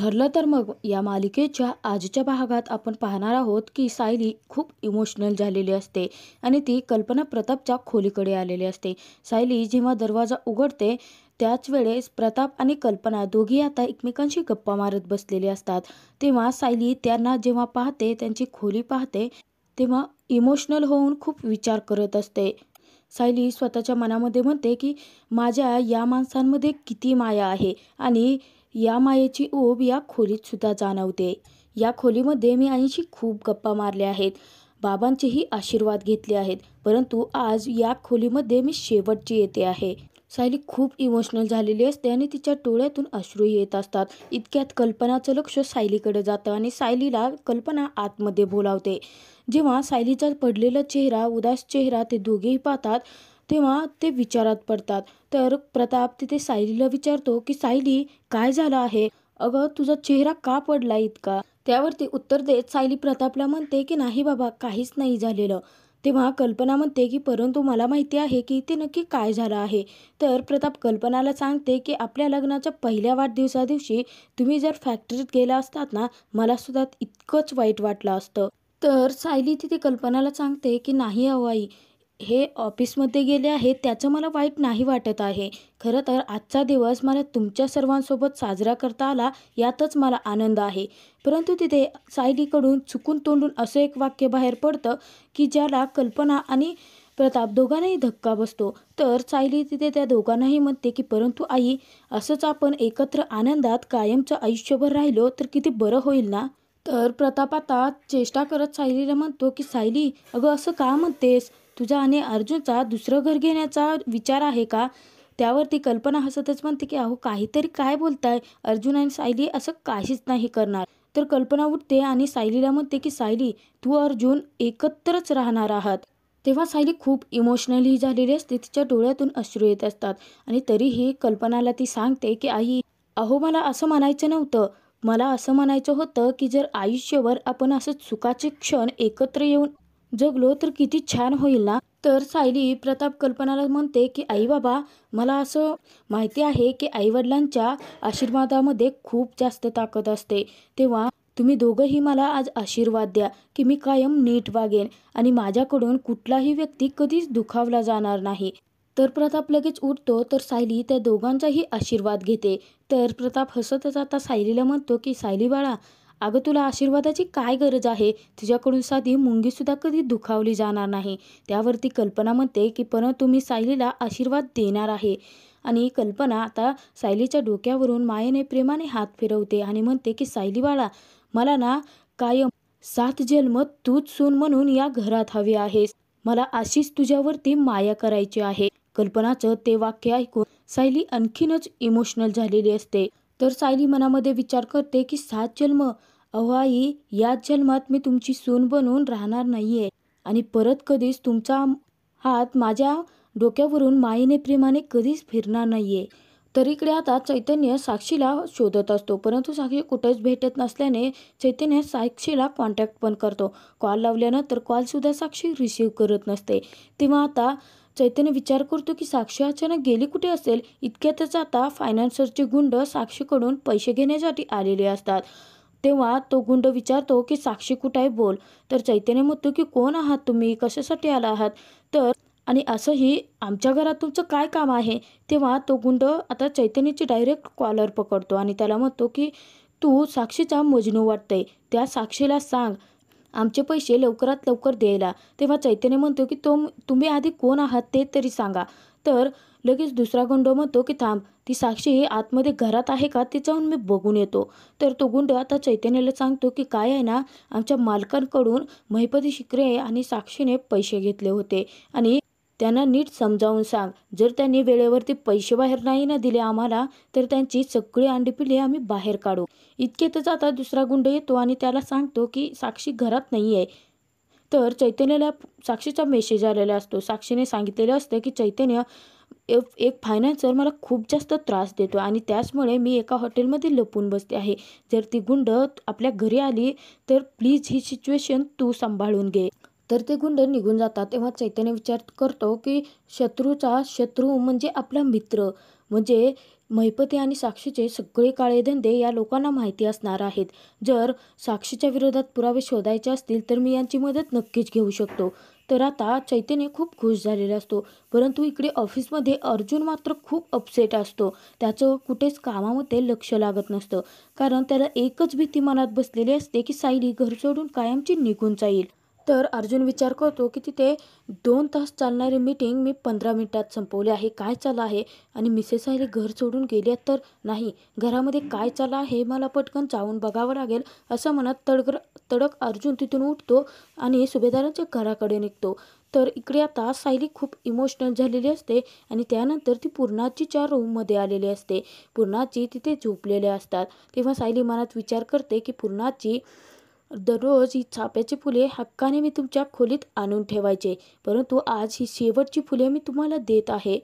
ठरलं तर मग या मालिकेच्या आजच्या भागात आपण पाहणार आहोत की सायली खूप इमोशनल झालेली असते आणि ती कल्पना प्रतापच्या खोलीकडे आलेली असते. सायली जेव्हा दरवाजा उघडते त्याच वेळेस प्रताप आणि कल्पना दोघी आता एकमेकांशी गप्पा मारत बसलेले असतात. तेव्हा सायली त्यांना जेव्हा पाहते, त्यांची खोली पाहते, तेव्हा इमोशनल होऊन खूप विचार करत असते. सायली स्वतःच्या मनामध्ये म्हणते की माझ्या या माणसांमध्ये किती माया आहे आणि या मायेची ऊब या खोलीत सुद्धा जाणवते. या खोलीमध्ये मी आईशी खूप गप्पा मारल्या आहेत, बाबांचेही आशीर्वाद घेतले आहेत, परंतु आज या खोलीमध्ये मी शेवटची येते आहे. सायली खूप इमोशनल झालेली असते आणि तिच्या डोळ्यातून अश्रू येत असतात. इतक्यात कल्पनाचं लक्ष सायलीकडे जातं आणि सायलीला कल्पना आतमध्ये बोलावते. जेव्हा सायलीचा पडलेला चेहरा, उदास चेहरा ते दोघेही पाहतात, तेव्हा ते विचारात पडतात. तर प्रताप तिथे सायलीला विचारतो की सायली, काय झालं आहे? अगं, तुझा चेहरा का पडला इतका? त्यावरती उत्तर देत सायली प्रतापला म्हणते की नाही बाबा, काहीच नाही झालेलं. तेव्हा कल्पना म्हणते की परंतु मला माहिती आहे की ते नक्की काय झालं आहे. तर प्रताप कल्पनाला सांगते की आपल्या लग्नाच्या पहिल्या वाढदिवसा दिवशी तुम्ही जर फॅक्टरीत गेला असतात ना, मला सुद्धा इतकंच वाईट वाटलं असतं. तर सायली तिथे कल्पनाला सांगते की नाही अहो आई, हे ऑफिसमध्ये गेले आहेत त्याचं मला वाईट नाही वाटत आहे. खरं तर आजचा दिवस मला तुमच्या सर्वांसोबत साजरा करता आला यातच मला आनंद आहे. परंतु तिथे सायलीकडून चुकून तोंडून असं एक वाक्य बाहेर पडतं की ज्याला कल्पना आणि प्रताप दोघांनाही धक्का बसतो. तर सायली तिथे त्या दोघांनाही म्हणते की परंतु आई, असंच आपण एकत्र आनंदात कायमचं आयुष्यभर राहिलो तर किती बरं होईल ना. तर प्रताप आता चेष्टा करत सायलीला म्हणतो की सायली, अगं असं का म्हणतेस? तुझा आणि अर्जुनचा दुसरं घर घेण्याचा विचार आहे का? त्यावरती कल्पना हसतच म्हणते की अहो, काहीतरी काय बोलताय? अर्जुन आणि सायली असं काहीच नाही करणार. तर कल्पना उठते आणि सायलीला म्हणते की सायली, तू अर्जुन एकत्रच राहणार आहात. तेव्हा सायली खूप इमोशनली झालेली असते, तिच्या डोळ्यातून अश्रू येत असतात आणि तरीही कल्पनाला ती सांगते की आई, अहो मला असं म्हणायचं नव्हतं. मला असं म्हणायचं होतं की जर आयुष्यभर आपण असं सुखाचे क्षण एकत्र येऊन जगलो तर किती छान होईल ना. तर सायली प्रताप कल्पनाला म्हणते की आई बाबा, मला असं माहिती आहे की आईवडिलांच्या आशीर्वादामध्ये खूप जास्त ताकद असते. तेव्हा तुम्ही दोघंही मला आज आशीर्वाद द्या की मी कायम नीट वागेन आणि माझ्याकडून कुठलाही व्यक्ती कधीच दुखावला जाणार नाही. तर प्रताप लगेच उठतो. तर सायली त्या दोघांचाही आशीर्वाद घेते. तर प्रताप हसतच आता सायलीला म्हणतो की सायली बाळा, अगं तुला आशीर्वादाची काय गरज आहे? तुझ्याकडून साधी मुंगीसुद्धा कधी दुखावली जाणार नाही. त्यावरती कल्पना म्हणते की परंतु मी सायलीला आशीर्वाद देणार आहे. आणि कल्पना आता सायलीच्या डोक्यावरून मायेने प्रेमाने हात फिरवते आणि म्हणते की सायली बाळा, मला ना कायम 7 जन्म तूच सून म्हणून या घरात हवी आहेस. मला अशीच तुझ्यावरती माया करायची आहे. कल्पनाचं ते वाक्य ऐकून सायली आणखीनच इमोशनल झालेली असते. तर सायली मनामध्ये विचार करते की 7 जन्म, अहो आई, याच जन्मात मी तुमची सून बनून राहणार नाहीये आणि परत कधीच तुमचा हात माझ्या डोक्यावरून मायेने प्रेमाने कधीच फिरणार नाहीये. तर इकडे आता चैतन्य साक्षीला शोधत असतो, परंतु साक्षी कुठेच भेटत नसल्याने चैतन्य साक्षीला कॉन्टॅक्ट पण करतो. कॉल लावल्यानंतर कॉलसुद्धा साक्षी रिसीव्ह करत नसते. तेव्हा आता चैतन्य विचार करतो की साक्षी अचानक गेली कुठे असेल. इतक्यातच आता फायनान्सरचे गुंड साक्षीकडून पैसे घेण्यासाठी आलेले असतात. तेव्हा तो गुंड विचारतो की साक्षी कुठे आहे बोल. तर चैतन्य म्हणतो की कोण आहात तुम्ही, कशासाठी आला आहात? तर आणि असंही आमच्या घरात तुमचं काय काम आहे? तेव्हा तो गुंड आता चैतन्याची डायरेक्ट कॉलर पकडतो आणि त्याला म्हणतो की तू साक्षीचा मजनू वाटतंय, त्या साक्षीला सांग आमचे पैसे लवकरात लवकर द्यायला. तेव्हा चैतन्य म्हणतो की तुम्ही आधी कोण आहात ते तरी सांगा. तर लगेच दुसरा गुंड म्हणतो की थांब, ती साक्षी आतमध्ये घरात आहे का ते जाऊन मी बघून येतो. तर तो गुंड आता चैतन्याला सांगतो की काय आहे ना, आमच्या मालकांकडून महिपती शिकरे आणि साक्षीने पैसे घेतले होते आणि त्यांना नीट समजावून सांग, जर त्यांनी वेळेवरती पैसे बाहेर नाही ना दिले आम्हाला, तर त्यांची सगळी अंडीपिल्ले आम्ही बाहेर काढू. इतक्यातच आता दुसरा गुंड येतो आणि त्याला सांगतो की साक्षी घरात नाही आहे. तर चैतन्याला साक्षीचा मेसेज आलेला असतो. साक्षीने सांगितलेलं असतं की चैतन्य, एक फायनान्सर मला खूप जास्त त्रास देतो आणि त्याचमुळे मी एका हॉटेलमध्ये लपून बसते आहे. जर ती गुंड आपल्या घरी आली तर प्लीज ही सिच्युएशन तू सांभाळून घे. तर ते गुंड निघून जातात. तेव्हा चैतन्य विचार करतो की शत्रूचा शत्रू म्हणजे आपला मित्र. म्हणजे महिपती आणि साक्षीचे सगळे काळे धंदे या लोकांना माहिती असणार आहेत. जर साक्षीच्या विरोधात पुरावे शोधायचे असतील तर मी यांची मदत नक्कीच घेऊ शकतो. तर आता चैतन्य खूप खुश झालेला असतो. परंतु इकडे ऑफिसमध्ये अर्जुन मात्र खूप अपसेट असतो. त्याचं कुठेच कामामध्ये लक्ष लागत नसतं. कारण त्याला एकच भीती मनात बसलेली असते की सायली घर सोडून कायमची निघून जाईल. तर अर्जुन विचार करतो की तिथे 2 तास चालणारी मीटिंग मी 15 मिनिटात संपवली आहे. काय चाललं आहे? आणि मिसेस सायली घर सोडून गेली तर नाही. घरामध्ये काय चाललं आहे मला पटकन जाऊन बघावं लागेल असं म्हणत तडक अर्जुन तिथून उठतो आणि सुभेदारांच्या घराकडे निघतो. तर इकडे आता सायली खूप इमोशनल झालेली असते आणि त्यानंतर ती पूर्णाजीच्या रूममध्ये आलेली असते. पूर्णाजी तिथे झोपलेले असतात. तेव्हा सायली मनात विचार करते की पूर्णाजी, दररोज ही चाफ्याची फुले हक्काने मी तुमच्या खोलीत आणून ठेवायचे, परंतु आज ही शेवटची फुले मी तुम्हाला देत आहे.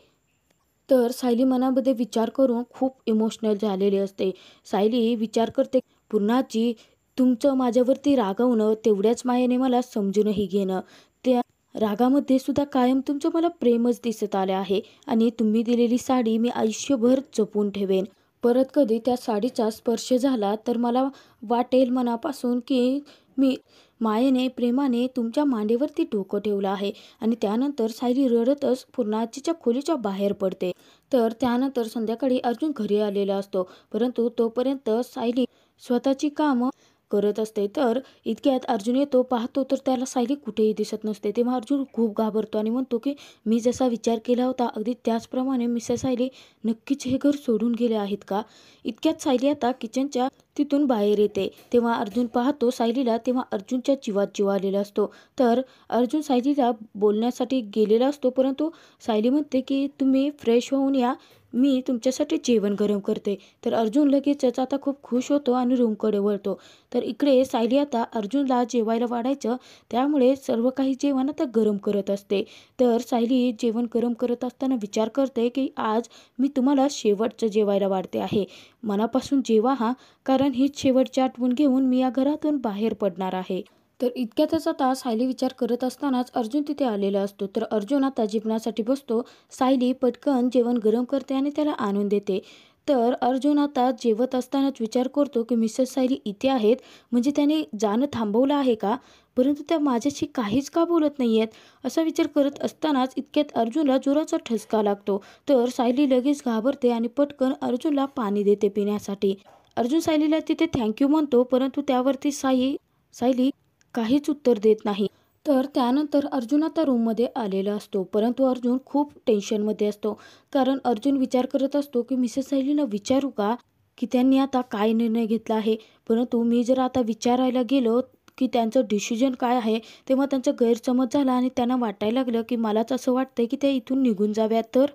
तर सायली मनामध्ये विचार करून खूप इमोशनल झालेली असते. सायली विचार करते, पूर्णाजी, तुमचं माझ्यावरती रागवणं, तेवढ्याच मायेने मला समजूनही घेणं, त्या रागामध्ये सुद्धा कायम तुमचं मला प्रेमच दिसत आले आहे आणि तुम्ही दिलेली साडी मी आयुष्यभर जपून ठेवेन. परत कधी त्या साडीचा स्पर्श झाला तर मला वाटेल मनापासून की मी मायेने, प्रेमाने तुमच्या मांडीवरती डोकं ठेवलं आहे. आणि त्यानंतर सायली रडतच पूर्णाजीच्या खोलीच्या बाहेर पडते. तर त्यानंतर संध्याकाळी अर्जुन घरी आलेला असतो. परंतु तोपर्यंत सायली स्वतःची कामं करत असते. तर इतक्यात अर्जुन येतो, पाहतो तर त्याला सायली कुठेही दिसत नसते. तेव्हा अर्जुन खूप घाबरतो आणि म्हणतो की मी जसा विचार केला होता अगदी त्याचप्रमाणे मिसेस सायली नक्कीच हे घर सोडून गेले आहेत का? इतक्यात सायली आता किचनच्या तिथून बाहेर येते. तेव्हा अर्जुन पाहतो सायलीला. तेव्हा अर्जुनच्या जीवात जीव आलेला असतो. तर अर्जुन सायलीला बोलण्यासाठी गेलेला असतो, परंतु सायली म्हणते की तुम्ही फ्रेश होऊन या, मी तुमच्यासाठी जेवण गरम करते. तर अर्जुन लगेचच आता खूप खुश होतो आणि रूमकडे वळतो. तर इकडे सायली आता अर्जुनला जेवायला वाढायचं, त्यामुळे सर्व काही जेवण आता गरम करत असते. तर सायली जेवण गरम करत असताना विचार करते की आज मी तुम्हाला शेवटचं जेवायला वाढते आहे. मनापासून जेवा हा, कारण हीच शेवटची आठवण घेऊन मी या घरातून बाहेर पडणार आहे. तर इतक्यातच आता सायली विचार करत असतानाच अर्जुन तिथे आलेला असतो. तर अर्जुन आता जेवणासाठी बसतो. सायली पटकन जेवण गरम करते आणि त्याला आणून देते. तर अर्जुन आता जेवत असतानाच विचार करतो की मिसेस सायली इथे आहेत, म्हणजे त्याने जाणं थांबवलं आहे का? परंतु त्या माझ्याशी काहीच का बोलत नाही आहेत? असा विचार करत असतानाच इतक्यात अर्जुनला जोराचा ठसका लागतो. तर सायली लगेच घाबरते आणि पटकन अर्जुनला पाणी देते पिण्यासाठी. अर्जुन सायलीला तिथे थँक्यू म्हणतो, परंतु त्यावरती सायली काहीच उत्तर देत नाही. तर त्यानंतर अर्जुन आता रूममध्ये आलेला असतो, परंतु अर्जुन खूप टेन्शनमध्ये असतो. कारण अर्जुन विचार करत असतो की मिसेस सायलीला विचारू का की त्यांनी आता काय निर्णय घेतला आहे. परंतु मी जर आता विचारायला गेलो की त्यांचं डिसिजन काय आहे, तेव्हा त्यांचा गैरसमज झाला आणि त्यांना वाटायला लागलं की मलाच असं वाटतंय की ते इथून निघून जाव्यात. तर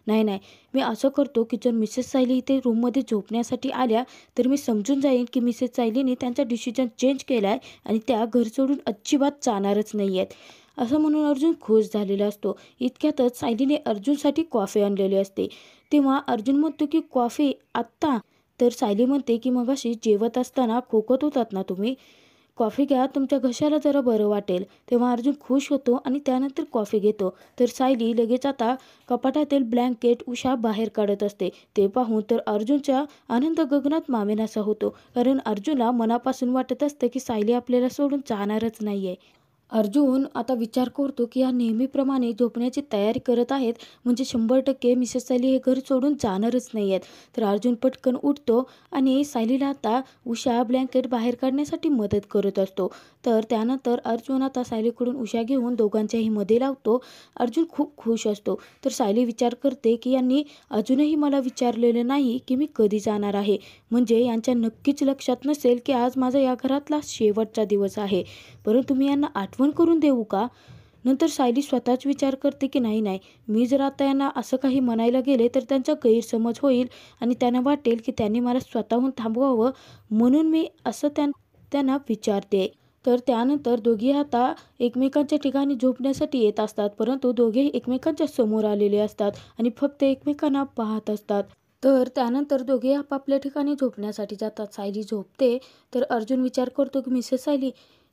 नाही, मी असं करतो की जर मिसेस सायली इथे रूममध्ये झोपण्यासाठी आल्या तर मी समजून जाईन की मिसेस सायलीने त्यांचा डिसिजन चेंज केला आहे आणि त्या घर सोडून अजिबात जाणारच नाही आहेत. असं म्हणून अर्जुन खुश झालेला असतो. इतक्यातच सायलीने अर्जुनसाठी कॉफी आणलेली असते. तेव्हा अर्जुन म्हणतो की कॉफी आत्ता? तर सायली म्हणते की मगाशी जेवत असताना खोकत होतात ना तुम्ही, कॉफी घ्या, तुमच्या घशाला जरा बरं वाटेल. तेव्हा अर्जुन खुश होतो आणि त्यानंतर कॉफी घेतो. तर सायली लगेच आता कपाटातील ब्लँकेट उषा बाहेर काढत असते. ते पाहून तर अर्जुनचा आनंद गगनात मावेनासा होतो. कारण अर्जुनला मनापासून वाटत असतं की सायली आपल्याला सोडून जाणारच नाही आहे. अर्जुन आता विचार करतो की या नेहमीप्रमाणे झोपण्याची तयारी करत आहेत, म्हणजे 100% मिसेस सायली हे घर सोडून जाणारच नाही आहेत. तर अर्जुन पटकन उठतो आणि सायलीला आता उषा ब्लँकेट बाहेर काढण्यासाठी मदत करत असतो. तर त्यानंतर अर्जुन आता सायलीकडून उषा घेऊन दोघांच्याही मध्ये लावतो. अर्जुन खूप खुश असतो. तर सायली विचार करते की यांनी अजूनही मला विचारलेलं नाही की मी कधी जाणार आहे, म्हणजे यांच्या नक्कीच लक्षात नसेल की आज माझा या घरातला शेवटचा दिवस आहे. परंतु मी यांना आठवण करून देऊ का? नंतर सायली स्वतःच विचार करते की नाही, मी जर आता यांना असं काही म्हणायला गेले तर त्यांचा गैरसमज होईल आणि त्यांना वाटेल की त्यांनी मला स्वतःहून थांबवावं, म्हणून मी असं त्यांना विचारते. तर त्यानंतर दोघी आता एकमेकांच्या ठिकाणी झोपण्यासाठी येत असतात, परंतु दोघेही एकमेकांच्या समोर आलेले असतात आणि फक्त एकमेकांना पाहत असतात. तर त्यानंतर दोघे आपापल्या ठिकाणी झोपण्यासाठी जातात. सायली झोपते. तर अर्जुन विचार करतो की मिसेस सायली,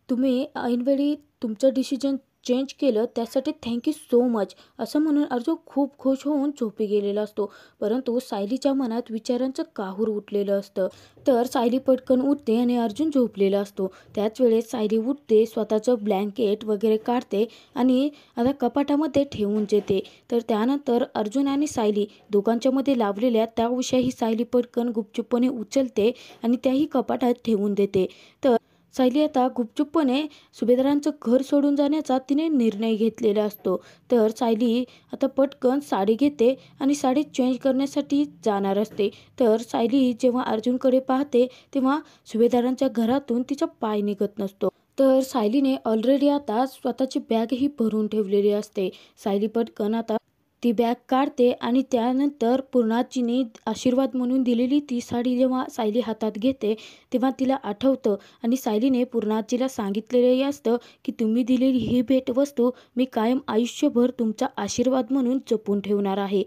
तुम्ही ऐनवेळी तुमचं डिसिजन चेंज केलं त्यासाठी थँक यू सो मच असं म्हणून अर्जुन खूप खुश होऊन झोपी गेलेला असतो. परंतु सायलीच्या मनात विचारांचं काहूर उठलेलं असतं. तर सायली पटकन उठते आणि अर्जुन झोपलेला असतो. त्याच वेळेस सायली उठते, स्वतःचं ब्लँकेट वगैरे काढते आणि आता कपाटामध्ये ठेवून देते. तर त्यानंतर अर्जुन आणि सायली दोघांच्या मध्ये लावलेल्या त्या उशाही सायली पटकन गुपचूपपणे उचलते आणि त्याही कपाटात ठेवून देते. तर सायली आता गुपचूपपणे सुभेदारांचं घर सोडून जाण्याचा तिने निर्णय घेतलेला असतो. तर सायली आता पटकन साडी घेते आणि साडी चेंज करण्यासाठी जाणार असते. तर सायली जेव्हा अर्जुनकडे पाहते तेव्हा सुभेदारांच्या घरातून तिचा पाय निघत नसतो. तर सायलीने ऑलरेडी आता स्वतःची बॅगही भरून ठेवलेली असते. सायली पटकन आता ती बॅग काढते आणि त्यानंतर पूर्णाजीने आशीर्वाद म्हणून दिलेली ती साडी जेव्हा सायली हातात घेते तेव्हा तिला आठवतं आणि सायलीने पूर्णाजीला सांगितलेले असतं की तुम्ही दिलेली ही भेटवस्तू मी कायम आयुष्यभर तुमचा आशीर्वाद म्हणून जपून ठेवणार आहे.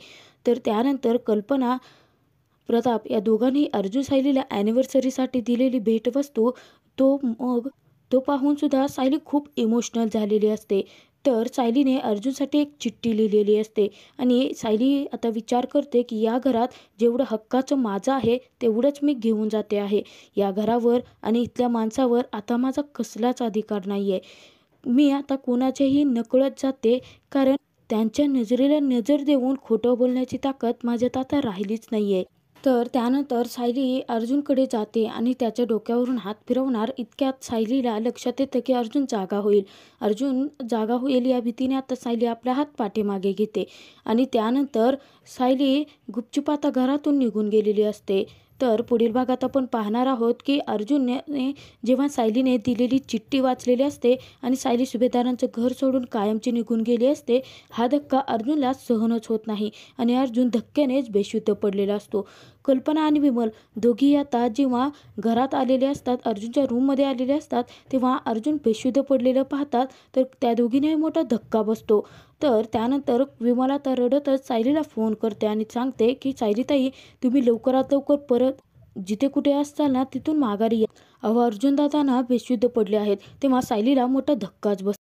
तर त्यानंतर कल्पना, प्रताप या दोघांनी अर्जुन सायलीला ॲनिव्हर्सरीसाठी दिलेली भेटवस्तू तो पाहून सुद्धा सायली खूप इमोशनल झालेली असते. तर सायलीने अर्जुनसाठी एक चिठ्ठी लिहिलेली असते आणि सायली आता विचार करते की या घरात जेवढं हक्काचं माझं आहे तेवढंच मी घेऊन जाते आहे. या घरावर आणि इथल्या माणसावर आता माझा कसलाच अधिकार नाही आहे. मी आता कोणाच्याही नकळत जाते, कारण त्यांच्या नजरेला नजर देऊन खोटं बोलण्याची ताकद माझ्यात आता राहिलीच नाही आहे. तर त्यानंतर सायली अर्जुनकडे जाते आणि त्याच्या डोक्यावरून हात फिरवणार इतक्यात सायलीला लक्षात येतं की अर्जुन जागा होईल या भीतीने आता सायली आपला हात पाठीमागे घेते आणि त्यानंतर सायली गुपचूप आता घरातून निघून गेलेली असते. तर पुढील भागात आपण पाहणार आहोत की अर्जुनने जेव्हा सायलीने दिलेली चिठ्ठी वाचलेली असते आणि सायली सुभेदारांचं घर सोडून कायमची निघून गेली असते, हा धक्का अर्जुनला सहनच होत नाही आणि अर्जुन धक्क्यानेच बेशुद्ध पडलेला असतो. कल्पना आणि विमल दोघी आता जेव्हा घरात आलेले असतात, अर्जुनच्या रूममध्ये आलेले असतात, तेव्हा अर्जुन बेशुद्ध पडलेलं पाहतात. तर त्या दोघींनाही मोठा धक्का बसतो. तर त्यानंतर विमल आता रडतच सायलीला फोन करते आणि सांगते की सायलीताई, तुम्ही लवकरात लवकर परत जिथे कुठे असताल ना तिथून माघारी या. अहो अर्जुन दादा ना बेशुद्ध पडले आहेत. तेव्हा सायलीला मोठा धक्काच बसतो.